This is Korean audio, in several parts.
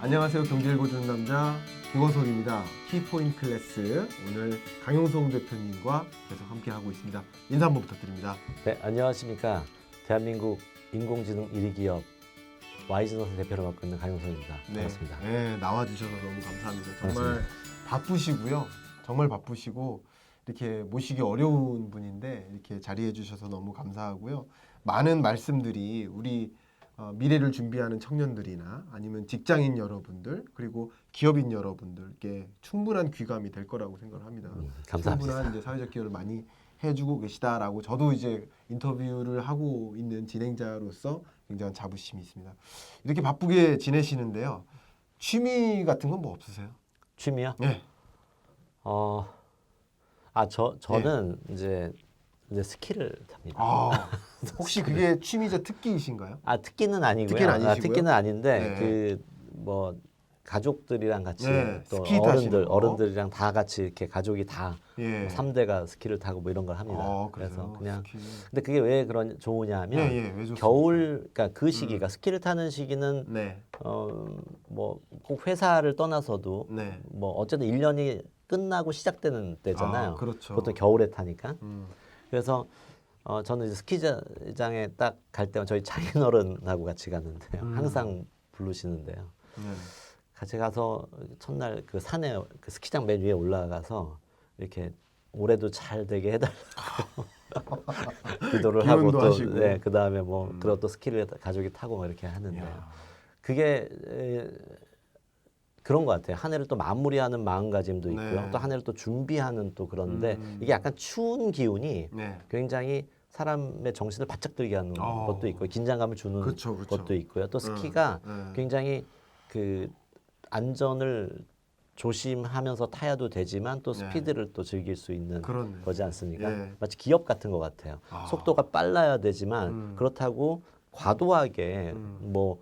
안녕하세요. 경제를 보여주는 남자 김원석입니다. 키포인트 클래스 오늘 강용석 대표님과 계속 함께하고 있습니다. 인사 한번 부탁드립니다. 네, 안녕하십니까. 대한민국 인공지능 1위 기업 와이즈너스 대표를 맡고 있는 강용석입니다. 반갑습니다. 네, 나와주셔서 너무 감사합니다. 정말 반갑습니다. 바쁘시고요. 정말 바쁘시고 이렇게 모시기 어려운 분인데 이렇게 자리해 주셔서 너무 감사하고요. 많은 말씀들이 우리 미래를 준비하는 청년들이나 아니면 직장인 여러분들 그리고 기업인 여러분들께 충분한 귀감이 될 거라고 생각을 합니다. 감사합니다. 충분한 이제 사회적 기여를 많이 해주고 계시다라고 저도 이제 인터뷰를 하고 있는 진행자로서 굉장한 자부심이 있습니다. 이렇게 바쁘게 지내시는데요. 취미 같은 건 뭐 없으세요? 취미요? 네. 저는 이제 스키를 탑니다. 혹시 그게 취미자 특기이신가요? 특기는 아니고요. 특기는 아니시고요? 특기는 아닌데 네. 가족들이랑 같이 네, 또 스키 타시는 거. 어른들이랑 다 같이 이렇게 가족이 다 예. 3대가 스키를 타고 뭐 이런 걸 합니다. 그래서 그냥 스키. 근데 그게 왜 좋으냐면 왜 좋습니까? 겨울 그러니까 그 시기가 스키를 타는 시기는 네. 뭐 꼭 회사를 떠나서도 네. 뭐 어쨌든 1년이 끝나고 시작되는 때잖아요. 그렇죠. 보통 겨울에 타니까. 음. 그래서 저는 이제 스키장에 딱 갈 때만 저희 장인어른하고 같이 갔는데요. 항상 부르시는데요. 네. 같이 가서 첫날 그 산에 그 스키장 맨 위에 올라가서 이렇게 올해도 잘 되게 해달라고 기도를 하고 기원도 또 하시고. 네, 그 다음에 뭐 그리고 또 스키를 가족이 타고 막 이렇게 하는데요. 이야. 그게 그런 것 같아요. 한 해를 또 마무리하는 마음가짐도 있고요. 네. 또 한 해를 또 준비하는 또 그런데 이게 약간 추운 기운이 네. 굉장히 사람의 정신을 바짝 들게 하는 것도 있고 긴장감을 주는 그렇죠. 것도 있고요. 또 스키가 굉장히 그 안전을 조심하면서 타야도 되지만 또 스피드를 또 즐길 수 있는 그렇네. 거지 않습니까? 예. 마치 기업 같은 것 같아요. 속도가 빨라야 되지만 그렇다고 과도하게 뭐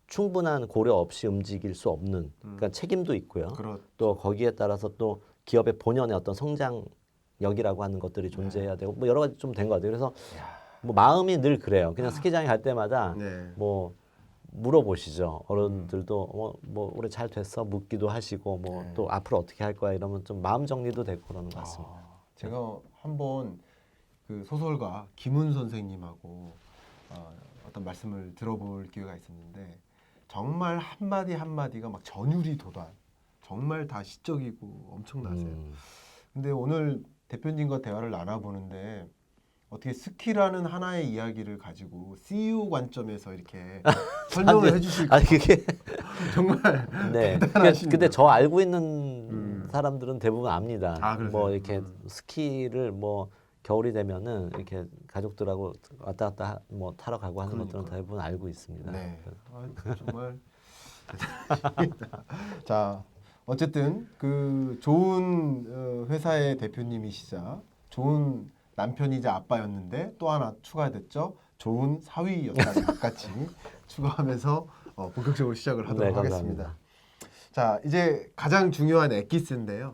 충분한 고려 없이 움직일 수 없는 그러니까 책임도 있고요. 또 거기에 따라서 또 기업의 본연의 어떤 성장력이라고 하는 것들이 존재해야 되고 뭐 여러 가지 좀 된 것 같아요. 그래서 뭐 마음이 늘 그래요. 그냥 스키장에 갈 때마다 뭐 물어보시죠. 어른들도 뭐 올해 잘 됐어 묻기도 하시고 뭐 또 앞으로 어떻게 할 거야 이러면 좀 마음 정리도 되고 그러는 것 같습니다. 제가 한번 그 소설가 김훈 선생님하고 어떤 말씀을 들어볼 기회가 있었는데 정말 한마디 한마디가 막 전율이 돋아 정말 다 시적이고 엄청나세요. 근데 오늘 대표님과 대화를 나눠보는데 어떻게 스키라는 하나의 이야기를 가지고 CEO 관점에서 이렇게 설명을 해주실까? 그게 정말 네. 대단하십니다. 근데 저 알고 있는 사람들은 대부분 압니다. 그러세요? 뭐 이렇게 스키를 뭐 겨울이 되면은 이렇게 가족들하고 왔다 갔다 뭐 타러 가고 하는 것들은 대부분 알고 있습니다. 네. 정말 대단하십니다. 자, 어쨌든 그 좋은 회사의 대표님이시자 좋은 남편이자 아빠였는데 또 하나 추가됐죠. 좋은 사위였다는 것까지 추가하면서 본격적으로 시작을 하도록 하겠습니다. 자, 이제 가장 중요한 엑기스인데요.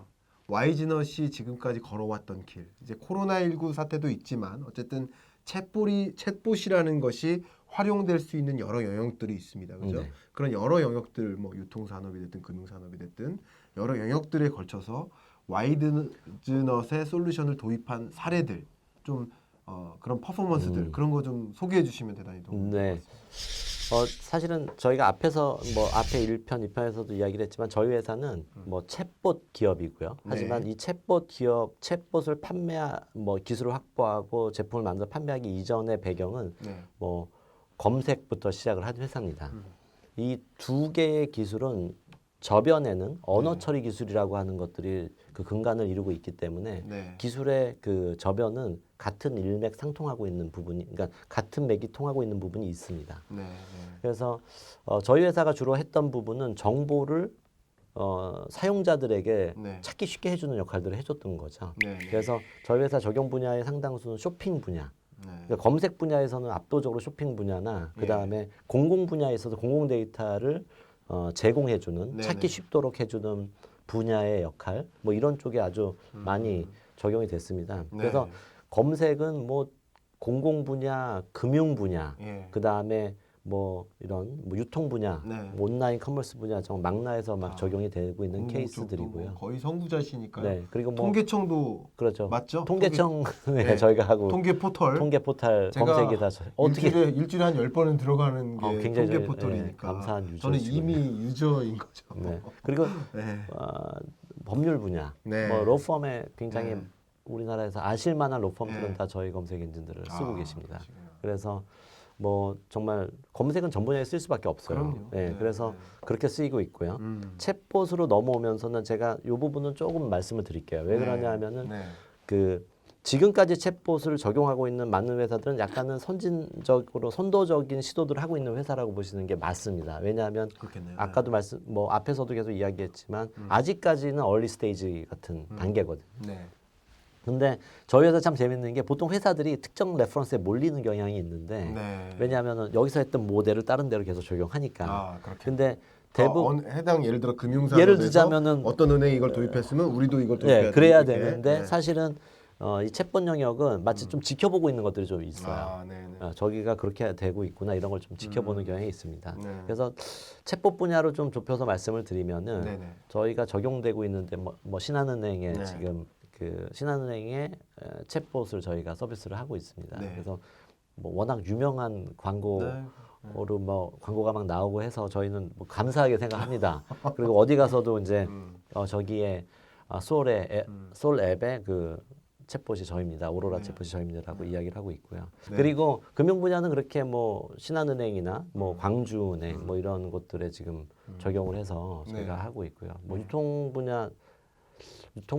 와이즈넛이 지금까지 걸어왔던 길. 이제 코로나19 사태도 있지만 어쨌든 챗봇이라는 것이 활용될 수 있는 여러 영역들이 있습니다. 그죠? 네. 그런 여러 영역들 뭐 유통산업이 됐든 금융산업이 됐든 여러 영역들에 걸쳐서 와이즈넛의 솔루션을 도입한 사례들 좀 그런 퍼포먼스들 그런 거 좀 소개해 주시면 대단히 도움이 될 것 같습니다. 사실은 저희가 앞에서 뭐 앞에 1편, 2편에서도 이야기를 했지만 저희 회사는 뭐 챗봇 기업이고요. 하지만 이 챗봇 기업, 챗봇을 뭐 기술을 확보하고 제품을 만들어 판매하기 이전의 배경은 뭐 검색부터 시작을 한 회사입니다. 이 두 개의 기술은 저변에는 언어 처리 기술이라고 하는 것들이 그 근간을 이루고 있기 때문에 기술의 그 저변은 같은 일맥 상통하고 있는 부분이, 그러니까 같은 맥이 통하고 있는 부분이 있습니다. 그래서 저희 회사가 주로 했던 부분은 정보를 사용자들에게 찾기 쉽게 해주는 역할들을 해줬던 거죠. 그래서 저희 회사 적용 분야의 상당수는 쇼핑 분야. 그러니까 검색 분야에서는 압도적으로 쇼핑 분야나 그 다음에 공공 분야에서도 공공 데이터를 제공해주는 찾기 쉽도록 해주는 분야의 역할 뭐 이런 쪽에 아주 많이 적용이 됐습니다. 그래서 검색은 뭐 공공 분야, 금융 분야, 그 다음에 뭐 이런 뭐 유통 분야, 네. 뭐 온라인 커머스 분야 정말 망라해서 막 적용이 되고 있는 뭐 케이스들이고요. 뭐 거의 선구자시니까요. 네, 그리고 뭐 통계청도 그렇죠. 맞죠? 통계청 네. 저희가 하고 통계 포털. 통계 포털 제가 검색이 다 어떻게 일주일에 한 10번은 들어가는 게 굉장히 통계 네, 포털이니까 감사한 저는 유저시고요. 이미 유저인 거죠. 네. 그리고 네. 법률 분야, 네. 뭐 로펌에 굉장히 네. 우리나라에서 아실만한 로펌들은 네. 다 저희 검색 엔진들을 쓰고 계십니다. 그러시구나. 그래서 뭐 정말 검색은 전 분야에 쓸 수밖에 없어요. 그럼요. 네, 네, 그래서 네. 그렇게 쓰이고 있고요. 챗봇으로 넘어오면서는 제가 이 부분은 조금 말씀을 드릴게요. 왜 네. 그러냐면은 네. 그 지금까지 챗봇을 적용하고 있는 많은 회사들은 약간은 선진적으로 선도적인 시도들을 하고 있는 회사라고 보시는 게 맞습니다. 왜냐하면 그렇겠네요. 아까도 말씀 뭐 앞에서도 계속 이야기했지만 아직까지는 얼리 스테이지 같은 단계거든요. 네. 근데 저희 회사 참 재밌는 게 보통 회사들이 특정 레퍼런스에 몰리는 경향이 있는데 네. 왜냐하면 여기서 했던 모델을 다른 데로 계속 적용하니까. 아, 그렇게. 근데 대부분 해당 예를 들어 금융사업에서 예를 들자면은 어떤 은행이 이걸 도입했으면 우리도 이걸 도입해야 네, 그래야 이렇게. 되는데 네. 사실은 이 챗봇 영역은 마치 좀 지켜보고 있는 것들이 좀 있어요. 아, 네, 네. 저기가 그렇게 되고 있구나 이런 걸 좀 지켜보는 경향이 있습니다. 네. 그래서 챗봇 분야로 좀 좁혀서 말씀을 드리면은 네, 네. 저희가 적용되고 있는데 뭐 신한은행에 네. 지금 그 신한은행의 챗봇을 저희가 서비스를 하고 있습니다. 네. 그래서 뭐 워낙 유명한 광고로 네. 뭐 광고가 막 나오고 해서 저희는 뭐 감사하게 생각합니다. 그리고 어디 가서도 이제 저기에 솔 앱의 그 챗봇이 저희입니다. 오로라 네. 챗봇이 저희입니다라고 이야기를 하고 있고요. 네. 그리고 금융 분야는 그렇게 뭐 신한은행이나 뭐 광주은행 뭐 이런 곳들에 지금 적용을 해서 저희가 네. 하고 있고요. 뭐 유통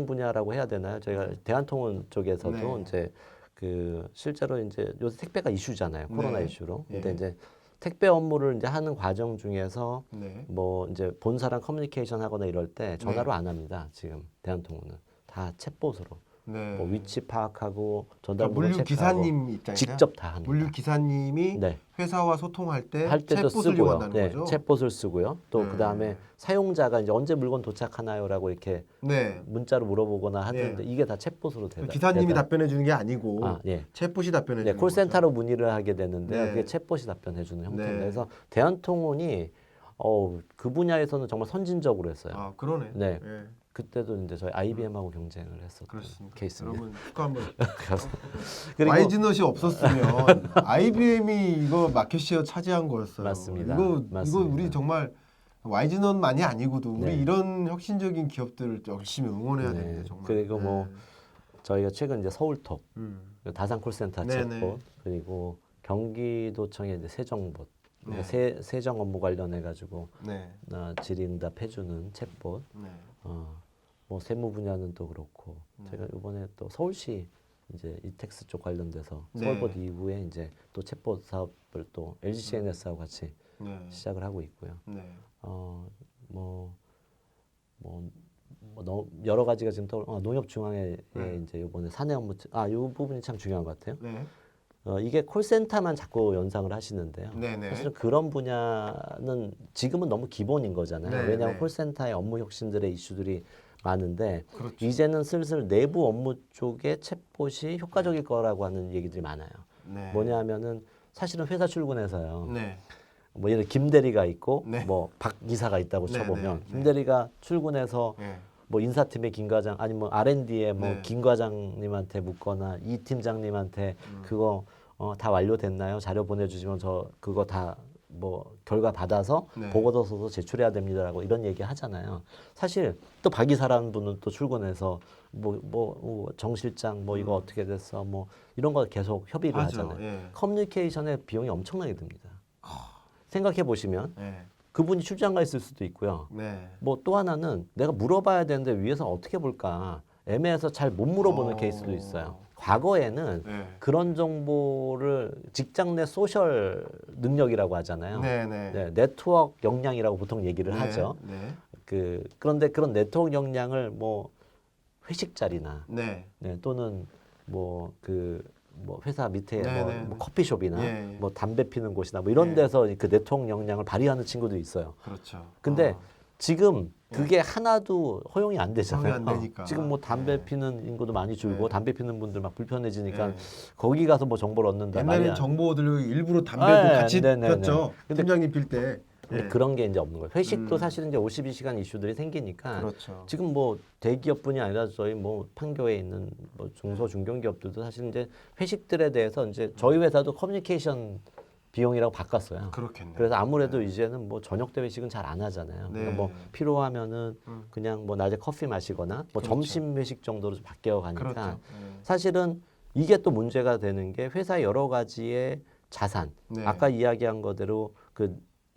분야라고 해야 되나요? 저희가 대한통운 쪽에서도 네. 이제 그 실제로 이제 요새 택배가 이슈잖아요. 코로나 네. 이슈로. 예. 근데 이제 택배 업무를 이제 하는 과정 중에서 네. 뭐 이제 본사랑 커뮤니케이션 하거나 이럴 때 전화로 네. 안 합니다. 지금 대한통운은 다 챗봇으로 네. 뭐 위치 파악하고 전달 그러니까 번호 물류 체크하고 기사님 입장에서 직접 다 합니다. 물류 기사님이 네. 회사와 소통할 때 할 때도 챗봇을 쓰고요. 이용한다는 네, 거죠. 챗봇을 쓰고요. 또 네. 그다음에 사용자가 이제 언제 물건 도착하나요라고 이렇게 네. 문자로 물어보거나 하는데 이게 다 챗봇으로 그 기사님이 답변해 주는 게 아니고 예. 챗봇이 답변해 네, 주는 콜센터로 문의를 하게 되는데 네. 그게 챗봇이 답변해 주는 형태입니다. 네. 그래서 대한통운이 그 분야에서는 정말 선진적으로 했어요. 거죠. 아, 그러네. 네. 예. 그때도 이제 저희 IBM하고 경쟁을 했었던 그렇습니다. 케이스입니다. 여러분 축하 한번. 그리고 와이즈넛이 없었으면 IBM이 이거 마켓 시어 차지한 거였어요. 맞습니다. 이거 맞습니다. 우리 정말 와이즈넛만이 아니고도 우리 네. 이런 혁신적인 기업들을 열심히 응원해야 네. 됩니다. 정말. 그리고 뭐 저희가 최근 이제 서울톱, 음. 다산 콜센터 네네. 챗봇, 그리고 경기도청의 이제 세정봇, 네. 세정 업무 관련해 가지고 네. 질의응답 해주는 챗봇. 네. 뭐 세무 분야는 또 그렇고 제가 이번에 또 서울시 이제 이텍스 쪽 관련돼서 네. 서울봇 이후에 이제 또 챗봇 사업을 또 LG CNS하고 같이 네. 시작을 하고 있고요. 네. 여러 가지가 지금 또 농협중앙회 네. 이제 이번에 사내 업무 이 부분이 참 중요한 것 같아요. 네. 이게 콜센터만 자꾸 연상을 하시는데요. 네네. 사실은 그런 분야는 지금은 너무 기본인 거잖아요. 네, 왜냐하면 네. 콜센터의 업무 혁신들의 이슈들이 많은데 그렇죠. 이제는 슬슬 내부 업무 쪽에 챗봇이 효과적일 거라고 하는 얘기들이 많아요. 네. 뭐냐면은 사실은 회사 출근해서요. 네. 뭐 예를 김 대리가 있고 네. 뭐 박 기사가 있다고 네, 쳐보면 네, 김 네. 대리가 출근해서 네. 뭐 인사팀의 김 과장 아니면 R&D의 뭐 네. 김 과장님한테 묻거나 이 팀장님한테 그거 다 완료됐나요? 자료 보내주시면 저 그거 다 뭐 결과 받아서 네. 보고서 써서 제출해야 됩니다라고 이런 얘기 하잖아요. 사실 또 박 이사라는 분은 또 출근해서 정 실장 뭐 이거 어떻게 됐어 뭐 이런 거 계속 협의를 하죠. 하잖아요. 예. 커뮤니케이션의 비용이 엄청나게 듭니다. 생각해 보시면 네. 그분이 출장 가 있을 수도 있고요. 네. 뭐 또 하나는 내가 물어봐야 되는데 위에서 어떻게 볼까 애매해서 잘 못 물어보는 케이스도 있어요. 과거에는 네. 그런 정보를 직장 내 소셜 능력이라고 하잖아요. 네네. 네, 네트워크 역량이라고 보통 얘기를 네. 하죠. 네. 그런데 그런 네트워크 역량을 뭐 회식 자리나 네. 또는 뭐 회사 밑에 네, 뭐, 네, 뭐 네. 커피숍이나 예, 예. 뭐 담배 피는 곳이나 뭐 이런 예. 데서 그 네트워크 역량을 발휘하는 친구도 있어요. 그렇죠. 근데 지금 그게 하나도 허용이 안 되잖아요. 허용이 안 되니까. 지금 뭐 담배 네. 피는 인구도 많이 줄고 네. 담배 피는 분들 막 불편해지니까 네. 거기 가서 뭐 정보를 얻는다 옛날엔 말이야. 정보 얻으려고 일부러 담배도 네, 같이 네, 네, 폈죠. 근데 팀장님 필 때. 근데 네. 그런 게 이제 없는 거예요. 회식도 사실은 이제 52시간 이슈들이 생기니까 그렇죠. 지금 뭐 대기업뿐이 아니라 저희 뭐 판교에 있는 뭐 중소 중견기업들도 사실 이제 회식들에 대해서 이제 저희 회사도 커뮤니케이션 비용이라고 바꿨어요. 그렇겠네요. 그래서 아무래도 이제는 뭐 저녁 때 회식은 잘 안 하잖아요. 네. 그러니까 뭐 필요하면은 그냥 뭐 낮에 커피 마시거나 뭐 그렇죠. 점심 회식 정도로 좀 바뀌어 가니까 그렇죠. 네. 사실은 이게 또 문제가 되는 게 회사의 여러 가지의 자산 네. 아까 이야기한 거대로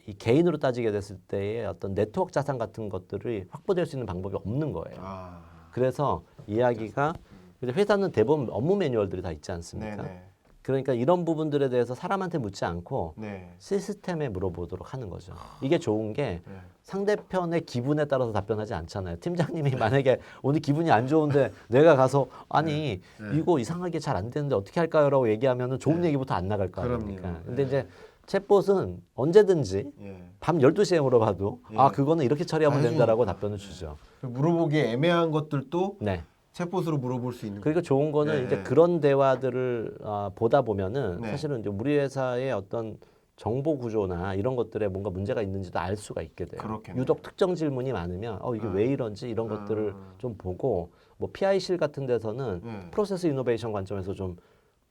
이 개인으로 따지게 됐을 때의 어떤 네트워크 자산 같은 것들이 확보될 수 있는 방법이 없는 거예요. 아. 그래서 이야기가 근데 회사는 대부분 업무 매뉴얼들이 다 있지 않습니까? 네네. 그러니까 이런 부분들에 대해서 사람한테 묻지 않고 네. 시스템에 물어보도록 하는 거죠. 이게 좋은 게 네. 상대편의 기분에 따라서 답변하지 않잖아요. 팀장님이 만약에 오늘 기분이 안 좋은데 내가 가서 아니 이거 이상하게 잘 안 되는데 어떻게 할까요라고 얘기하면은 좋은 얘기부터 안 나갈 거 아닙니까? 그럼요. 근데 이제 챗봇은 언제든지 예. 밤 12시에 물어봐도 예. 아 그거는 이렇게 처리하면 다 된다라고 해주니까. 답변을 주죠. 물어보기 애매한 것들도 네. 챗봇으로 물어볼 수 있는 그리고 좋은 거는 네. 이제 그런 대화들을 보다 보면은 네. 사실은 이제 우리 회사의 어떤 정보 구조나 이런 것들에 뭔가 문제가 있는지도 알 수가 있게 돼요. 그렇겠네요. 유독 특정 질문이 많으면 이게 왜 이런지 이런 것들을 좀 보고 뭐 PI실 같은 데서는 프로세스 이노베이션 관점에서 좀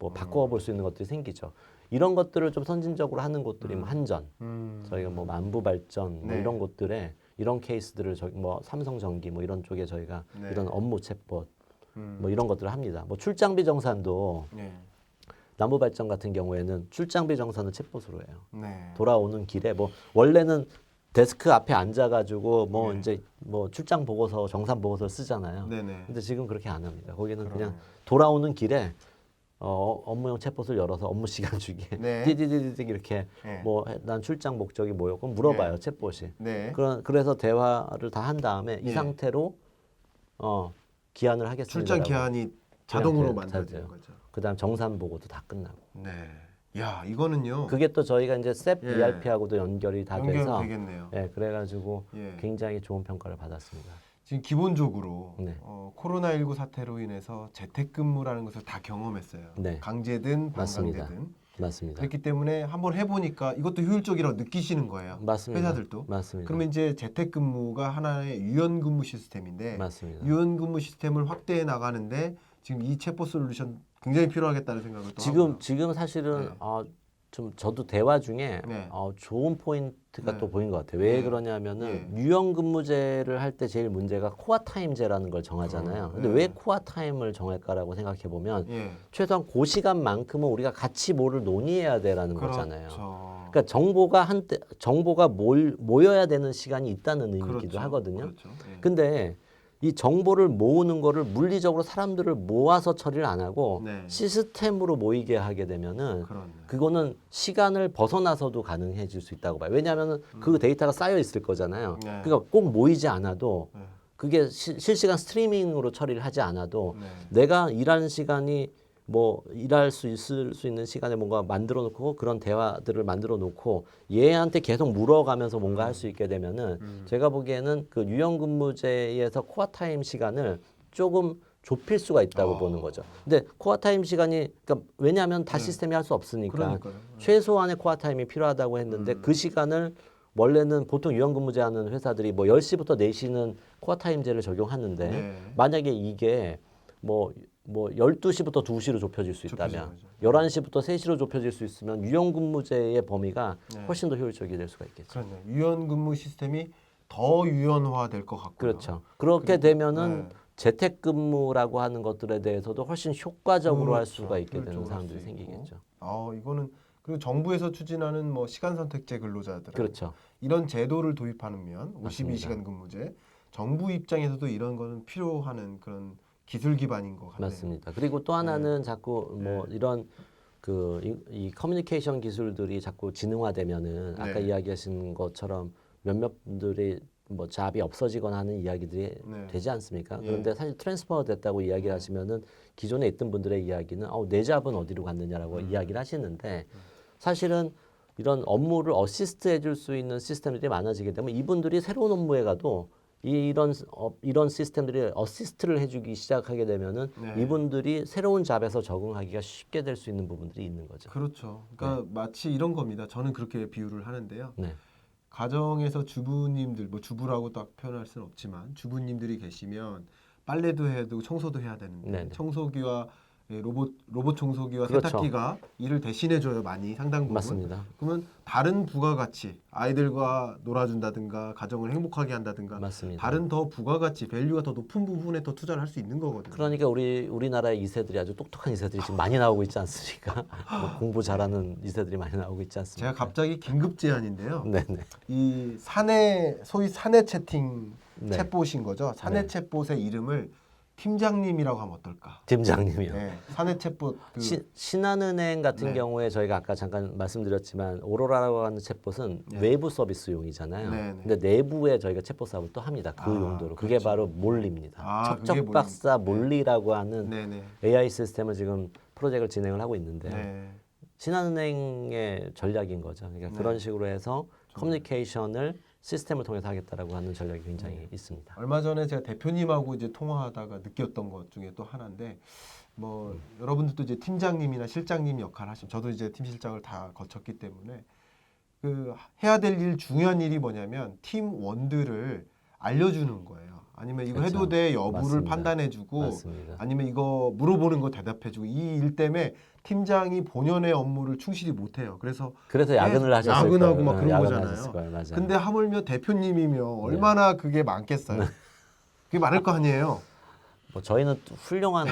뭐 바꿔 볼 수 있는 것들이 생기죠. 이런 것들을 좀 선진적으로 하는 곳들이 뭐 한전, 저희가 뭐 만부발전 뭐 네. 이런 곳들에 이런 케이스들을 저기 뭐 삼성전기 뭐 이런 쪽에 저희가 네. 이런 업무 챗봇 뭐 이런 것들을 합니다. 뭐 출장비 정산도 네. 남부발전 같은 경우에는 출장비 정산은 챗봇으로 해요. 네. 돌아오는 길에 뭐 원래는 데스크 앞에 앉아가지고 뭐 네. 이제 뭐 출장 보고서 정산 보고서를 쓰잖아요. 네네. 근데 지금 그렇게 안 합니다. 거기는 그냥 그러네요. 돌아오는 길에 업무용 챗봇을 열어서 업무 시간 주기에 네. 띠디디디 이렇게 네. 뭐 난 출장 목적이 뭐요? 그럼 물어봐요 챗봇이. 네. 그래서 대화를 다 한 다음에 이 예. 상태로 기한을 하겠습니다. 출장 기한이 자동으로 기한 만들어지는 자동. 거죠. 그다음 정산 보고도 다 끝나고. 네. 야, 이거는요. 그게 또 저희가 이제 SAP 예. ERP하고도 연결이 다 돼서 연결되겠네요. 예, 그래가지고 예. 굉장히 좋은 평가를 받았습니다. 지금 기본적으로 네. 코로나19 사태로 인해서 재택근무라는 것을 다 경험했어요. 네. 강제든 맞습니다. 반강제든. 맞습니다. 그렇기 때문에 한번 해보니까 이것도 효율적이라고 느끼시는 거예요. 맞습니다. 회사들도. 맞습니다. 그러면 이제 재택근무가 하나의 유연근무 시스템인데 맞습니다. 유연근무 시스템을 확대해 나가는데 지금 이 챗봇 솔루션 굉장히 필요하겠다는 생각을 또 하고요. 지금 사실은 네. 좀 저도 대화 중에 네. 좋은 포인트가 네. 또 보인 것 같아요. 왜 네. 그러냐면은 예. 유연근무제를 할 때 제일 문제가 코어 타임제라는 걸 정하잖아요. 근데 네. 왜 코어 타임을 정할까라고 생각해 보면 예. 최소한 그 시간만큼은 우리가 같이 뭐를 논의해야 돼라는 거잖아요. 그렇죠. 그러니까 정보가 모여야 되는 시간이 있다는 의미이기도 그렇죠. 하거든요. 그렇죠. 예. 근데 이 정보를 모으는 거를 물리적으로 사람들을 모아서 처리를 안 하고 네. 시스템으로 모이게 하게 되면은 그렇네. 그거는 시간을 벗어나서도 가능해질 수 있다고 봐요. 왜냐하면 그 데이터가 쌓여 있을 거잖아요. 네. 그러니까 꼭 모이지 않아도 네. 그게 실시간 스트리밍으로 처리를 하지 않아도 네. 내가 일하는 시간이 뭐 일할 수 있을 수 있는 시간에 뭔가 만들어 놓고 그런 대화들을 만들어 놓고 얘한테 계속 물어가면서 뭔가 할 수 있게 되면은 제가 보기에는 그 유연근무제에서 코어 타임 시간을 조금 좁힐 수가 있다고 보는 거죠. 근데 코어 타임 시간이 그러니까 왜냐하면 다 시스템이 할 수 없으니까 그러니까요. 최소한의 코어 타임이 필요하다고 했는데 그 시간을 원래는 보통 유연근무제 하는 회사들이 뭐 10시부터 4시는 코어 타임제를 적용하는데 네. 만약에 이게 뭐 12시부터 2시로 좁혀질 수 있다면 좁혀지는 11시부터 3시로 좁혀질 수 있으면 유연근무제의 범위가 네. 훨씬 더 효율적이 될 수가 있겠죠. 그렇네. 유연근무 시스템이 더 유연화될 것 같고요. 그렇죠. 그렇게 되면은 네. 재택근무라고 하는 것들에 대해서도 훨씬 효과적으로 할 그렇죠. 수가 있게 되는 효율적으로 할 상황들이 수 있고. 생기겠죠. 이거는 그리고 정부에서 추진하는 뭐 시간 선택제 근로자들 그렇죠. 이런 제도를 도입하면 맞습니다. 52시간 근무제 정부 입장에서도 이런 거는 필요하는 그런 기술 기반인 것 같네요. 맞습니다. 그리고 또 하나는 자꾸 뭐 이런 이 커뮤니케이션 기술들이 자꾸 지능화되면은 아까 네. 이야기하신 것처럼 몇몇 분들이 뭐 잡이 없어지거나 하는 이야기들이 네. 되지 않습니까? 예. 그런데 사실 트랜스퍼 됐다고 이야기를 하시면은 기존에 있던 분들의 이야기는 내 잡은 어디로 갔느냐라고 이야기를 하시는데 사실은 이런 업무를 어시스트 해줄 수 있는 시스템들이 많아지게 되면 이분들이 새로운 업무에 가도 이런 시스템들이 어시스트를 해주기 시작하게 되면은 네. 이분들이 새로운 잡에서 적응하기가 쉽게 될 수 있는 부분들이 있는 거죠. 그렇죠. 그러니까 마치 이런 겁니다. 저는 그렇게 비유를 하는데요. 네, 가정에서 주부님들, 뭐 주부라고 딱 표현할 수는 없지만 주부님들이 계시면 빨래도 해야 되고 청소도 해야 되는데 네네. 청소기와 로봇 청소기와 그렇죠. 세탁기가 일을 대신해 줘요. 많이 상당 부분. 맞습니다. 그러면 다른 부가가치, 아이들과 놀아준다든가 가정을 행복하게 한다든가 맞습니다. 다른 더 부가가치, 밸류가 더 높은 부분에 더 투자를 할 수 있는 거거든요. 그러니까 우리나라의 2세들이 아주 똑똑한 2세들이 지금 많이 나오고 있지 않습니까? 뭐 공부 잘하는 2세들이 많이 나오고 있지 않습니까? 제가 갑자기 긴급 제안인데요. 네네. 이 소위 사내 채팅 네. 챗봇인 거죠. 사내 네. 챗봇의 이름을 팀장님이라고 하면 어떨까? 팀장님이요. 네, 사내 챗봇 신한은행 같은 네. 경우에 저희가 아까 잠깐 말씀드렸지만 오로라라고 하는 챗봇은 네. 외부 서비스용이잖아요. 네, 네. 근데 내부에 저희가 챗봇 사업을 또 합니다. 그 용도로. 그게 그렇죠. 바로 몰리입니다. 아, 그게 척척 박사 몰리라고 하는 네네. AI 시스템을 지금 프로젝트를 진행을 하고 있는데 네. 신한은행의 전략인 거죠. 그러니까 네. 그런 식으로 해서 커뮤니케이션을 시스템을 통해서 하겠다라고 하는 전략이 굉장히 있습니다. 얼마 전에 제가 대표님하고 이제 통화하다가 느꼈던 것 중에 또 하나인데 뭐 여러분들도 이제 팀장님이나 실장님 역할 하시면 저도 이제 팀 실장을 다 거쳤기 때문에 그 해야 될 일 중요한 일이 뭐냐면 팀원들을 알려주는 거예요. 아니면 이거 그렇죠. 해도 돼 여부를 맞습니다. 판단해주고 맞습니다. 아니면 이거 물어보는 거 대답해주고 이 일 때문에 팀장이 본연의 업무를 충실히 못해요. 그래서 야근을 하셨을 야근하고 거예요. 막 그런 야근하셨을 거잖아요. 거예요. 맞아요. 근데 하물며 대표님이면 얼마나 그게 많겠어요. 그게 많을 거 아니에요. 뭐 저희는 또 훌륭한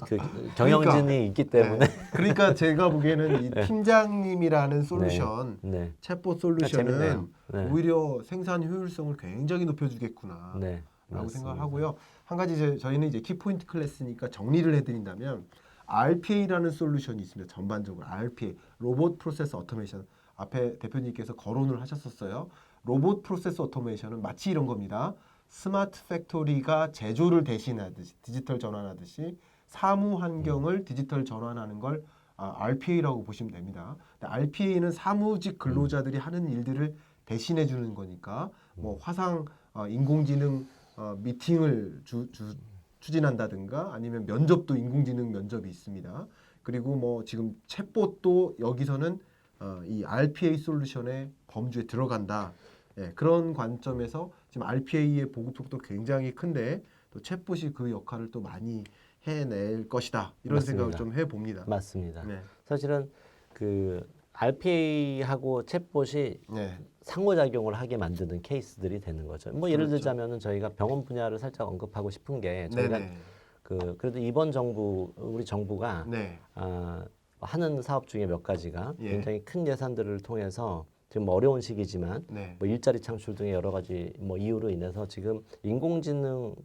그 경영진이 있기 때문에 네. 그러니까 제가 보기에는 이 팀장님이라는 솔루션, 네. 챗봇 재밌네요. 솔루션은 네. 오히려 생산 효율성을 굉장히 높여주겠구나 네. 라고 맞습니다. 생각을 하고요. 한 가지 저희는 이제 키포인트 클래스니까 정리를 해드린다면 RPA라는 솔루션이 있습니다. 전반적으로 RPA, 로봇 프로세스 오토메이션. 앞에 대표님께서 거론을 하셨었어요. 로봇 프로세스 오토메이션은 마치 이런 겁니다. 스마트 팩토리가 제조를 대신하듯이 디지털 전환하듯이 사무 환경을 디지털 전환하는 걸 RPA라고 보시면 됩니다. RPA는 사무직 근로자들이 하는 일들을 대신해 주는 거니까 뭐 화상 인공지능 미팅을 추진한다든가 아니면 면접도 인공지능 면접이 있습니다. 그리고 뭐 지금 챗봇도 여기서는 이 RPA 솔루션의 범주에 들어간다. 예, 그런 관점에서 지금 RPA의 보급폭도 굉장히 큰데 또 챗봇이 그 역할을 또 많이 해낼 것이다. 이런 맞습니다. 생각을 좀 해봅니다. 맞습니다. 네. 사실은 그 RPA하고 챗봇이 네. 상호작용을 하게 만드는 케이스들이 되는 거죠. 뭐 예를 그렇죠. 들자면은 저희가 병원 분야를 살짝 언급하고 싶은 게 저희가 네네. 그래도 우리 정부가 네. 하는 사업 중에 몇 가지가 예. 굉장히 큰 예산들을 통해서 지금 어려운 시기지만 네. 뭐 일자리 창출 등의 여러 가지 뭐 이유로 인해서 지금 인공지능화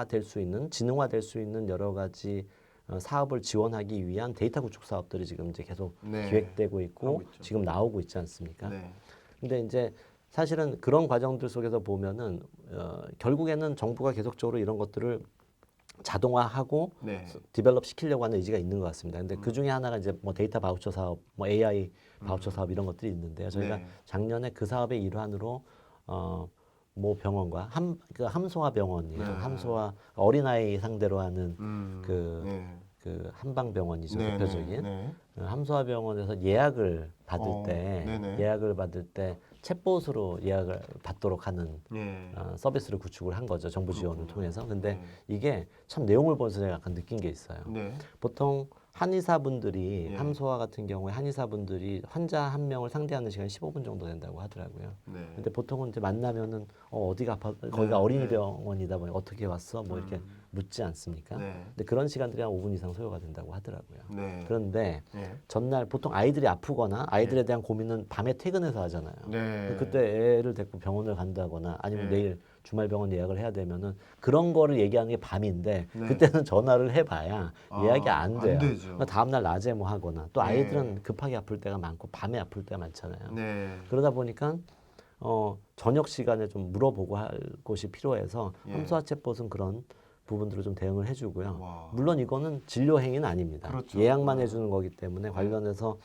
될 수 있는 지능화 될 수 있는 여러 가지 사업을 지원하기 위한 데이터 구축 사업들이 지금 이제 계속 네. 기획되고 있고 하고 있죠. 지금 나오고 있지 않습니까? 네. 근데 이제 사실은 그런 과정들 속에서 보면은 결국에는 정부가 계속적으로 이런 것들을 자동화하고 네. 디벨롭 시키려고 하는 의지가 있는 것 같습니다. 근데 그 중에 하나가 이제 뭐 데이터 바우처 사업, 뭐 AI 바우처 사업 이런 것들이 있는데요. 저희가 네. 작년에 그 사업의 일환으로 모 병원과 함소화 병원이에요. 네. 함소화 어린아이 상대로 하는 네. 그 한방병원이죠. 네. 대표적인 네. 함소화 병원에서 예약을 받을 네네. 때 챗봇으로 예약을 받도록 하는 네. 서비스를 구축을 한 거죠. 정부 지원을 그렇구나. 통해서. 근데 네. 이게 참 내용을 보면서 제가 약간 느낀 게 있어요. 네. 보통 한의사분들이 예. 함소화 같은 경우에 한의사분들이 환자 한 명을 상대하는 시간이 15분 정도 된다고 하더라고요. 네. 근데 보통은 이제 만나면은 어디가 아파? 거기가 네, 어린이 네. 병원이다 보니 어떻게 왔어? 뭐 이렇게 묻지 않습니까? 네. 근데 그런 시간들이 한 5분 이상 소요가 된다고 하더라고요. 네. 그런데 네. 전날 보통 아이들이 아프거나 아이들에 대한 고민은 밤에 퇴근해서 하잖아요. 네. 그때 애를 데리고 병원을 간다거나 아니면 네. 내일 주말 병원 예약을 해야 되면은 그런 거를 얘기하는 게 밤인데 네. 그때는 전화를 해봐야 예약이 안 돼요. 되죠. 그러니까 다음날 낮에 뭐 하거나 또 네. 아이들은 급하게 아플 때가 많고 밤에 아플 때가 많잖아요. 네. 그러다 보니까 저녁 시간에 좀 물어보고 할 곳이 필요해서 예. 함수화 챗봇은 그런 부분들을 좀 대응을 해주고요. 와. 물론 이거는 진료 행위는 아닙니다. 그렇죠. 예약만 해주는 거기 때문에 관련해서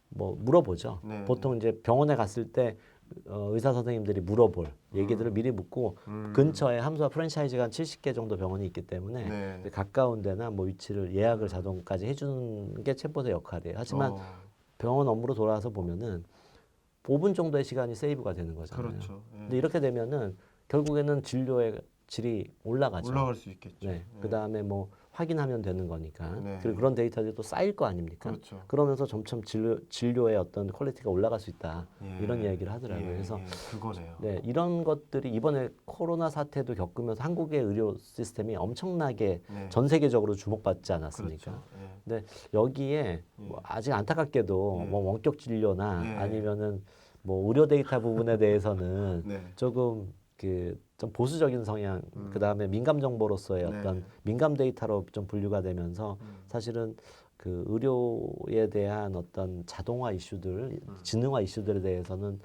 뭐 물어보죠. 네. 보통 이제 병원에 갔을 때 의사 선생님들이 물어볼 얘기들을 미리 묻고 근처에 함수와 프랜차이즈가 한 70개 정도 병원이 있기 때문에 네. 이제 가까운 데나 뭐 위치를 예약을 자동까지 해주는 게 챗봇의 역할이에요. 하지만 병원 업무로 돌아와서 보면은 5분 정도의 시간이 세이브가 되는 거잖아요. 그렇죠. 예. 근데 이렇게 되면은 결국에는 진료의 질이 올라가죠. 올라갈 수 있겠죠. 네. 예. 그 다음에 뭐 확인하면 되는 거니까. 네. 그리고 그런 데이터들이 또 쌓일 거 아닙니까? 그렇죠. 그러면서 점점 진료의 어떤 퀄리티가 올라갈 수 있다. 예. 이런 이야기를 하더라고요. 그래서 그거네요. 네, 이런 것들이 이번에 코로나 사태도 겪으면서 한국의 의료 시스템이 엄청나게 네. 전 세계적으로 주목받지 않았습니까? 그렇죠. 예. 근데 여기에 뭐 아직 안타깝게도 예. 뭐 원격 진료나 예. 아니면은 뭐 의료 데이터 부분에 대해서는 네. 조금 그 좀 보수적인 성향, 그 다음에 민감 정보로서의 네. 어떤 민감 데이터로 좀 분류가 되면서 사실은 그 의료에 대한 어떤 자동화 이슈들, 지능화 이슈들에 대해서는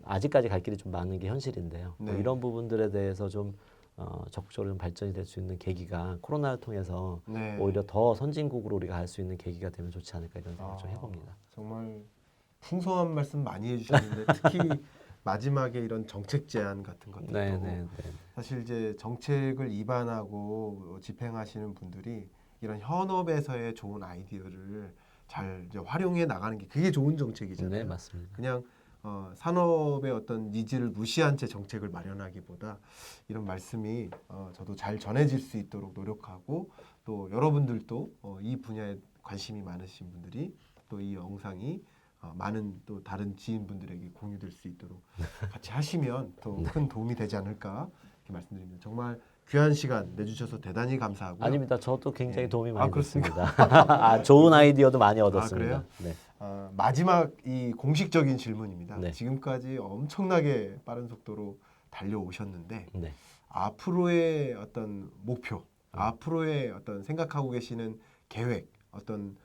아직까지 갈 길이 좀 많은 게 현실인데요. 네. 뭐 이런 부분들에 대해서 좀 적극적으로 좀 발전이 될 수 있는 계기가 코로나를 통해서 네. 오히려 더 선진국으로 우리가 갈 수 있는 계기가 되면 좋지 않을까 이런 생각 좀 해봅니다. 정말 풍성한 말씀 많이 해주셨는데 특히 마지막에 이런 정책 제안 같은 것들도 네, 네, 네. 사실 이제 정책을 입안하고 집행하시는 분들이 이런 현업에서의 좋은 아이디어를 잘 이제 활용해 나가는 게 그게 좋은 정책이잖아요. 네, 맞습니다. 그냥 산업의 어떤 니즈를 무시한 채 정책을 마련하기보다 이런 말씀이 저도 잘 전해질 수 있도록 노력하고 또 여러분들도 이 분야에 관심이 많으신 분들이 또 이 영상이 많은 또 다른 지인분들에게 공유될 수 있도록 같이 하시면 더 큰 도움이 되지 않을까 이렇게 말씀드립니다. 정말 귀한 시간 내주셔서 대단히 감사하고요. 아닙니다. 저도 굉장히 네. 도움이 많이 그렇습니까? 됐습니다. 좋은 아이디어도 많이 얻었습니다. 그래요? 네. 마지막 이 공식적인 질문입니다. 네. 지금까지 엄청나게 빠른 속도로 달려오셨는데 네. 앞으로의 어떤 목표, 앞으로의 어떤 생각하고 계시는 계획, 어떤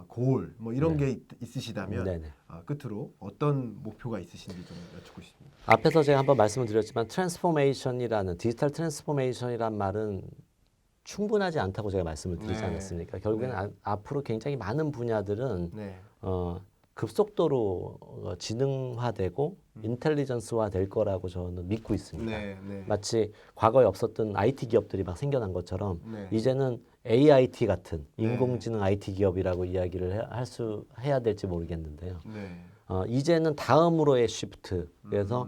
고울 뭐 이런 네. 게 있으시다면 네네. 끝으로 어떤 목표가 있으신지 좀 여쭙고 싶습니다. 앞에서 제가 한번 말씀을 드렸지만 트랜스포메이션이라는 디지털 트랜스포메이션이란 말은 충분하지 않다고 제가 말씀을 드리지 네. 않았습니까? 결국에는 앞으로 굉장히 많은 분야들은 네, 급속도로 지능화되고 인텔리전스화 될 거라고 저는 믿고 있습니다. 네, 네, 마치 과거에 없었던 IT 기업들이 막 생겨난 것처럼 네. 이제는 AIT 같은 네. 인공지능 IT 기업이라고 이야기를 해야 될지 모르겠는데요. 네. 이제는 다음으로의 시프트. 그래서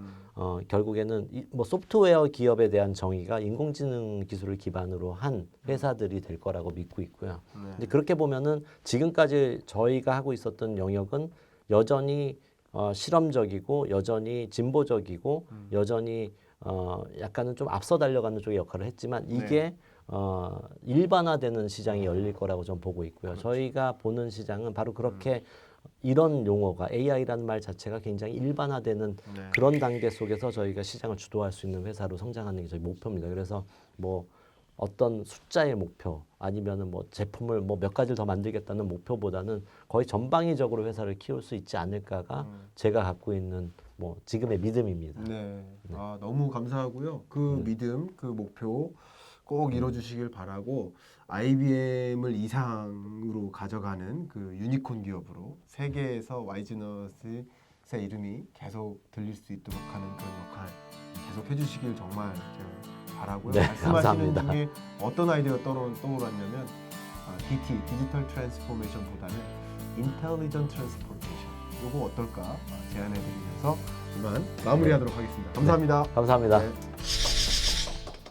결국에는 뭐 소프트웨어 기업에 대한 정의가 인공지능 기술을 기반으로 한 회사들이 될 거라고 믿고 있고요. 근데 그렇게 보면은 지금까지 저희가 하고 있었던 영역은 여전히 실험적이고 여전히 진보적이고 여전히 약간은 좀 앞서 달려가는 쪽의 역할을 했지만 이게 일반화되는 시장이 열릴 거라고 좀 보고 있고요. 저희가 보는 시장은 바로 그렇게 이런 용어가 AI라는 말 자체가 굉장히 일반화되는 네. 그런 단계 속에서 저희가 시장을 주도할 수 있는 회사로 성장하는 게 저희 목표입니다. 그래서 뭐 어떤 숫자의 목표 아니면은 뭐 제품을 뭐 몇 가지를 더 만들겠다는 목표보다는 거의 전방위적으로 회사를 키울 수 있지 않을까가 제가 갖고 있는 뭐 지금의 믿음입니다. 네. 너무 감사하고요. 그 믿음, 그 목표 꼭 이뤄주시길 바라고 IBM을 이상으로 가져가는 그 유니콘 기업으로 세계에서 와이즈너스의 이름이 계속 들릴 수 있도록 하는 그런 역할 계속 해주시길 정말 제가 바라고요. 네, 말씀하시는 감사합니다. 중에 어떤 아이디어가 떠올랐냐면 DT, 디지털 트랜스포메이션보다는 인텔리전트 트랜스포메이션 요거 어떨까 제안해드리면서 이만 마무리하도록 하겠습니다. 감사합니다. 감사합니다. 네.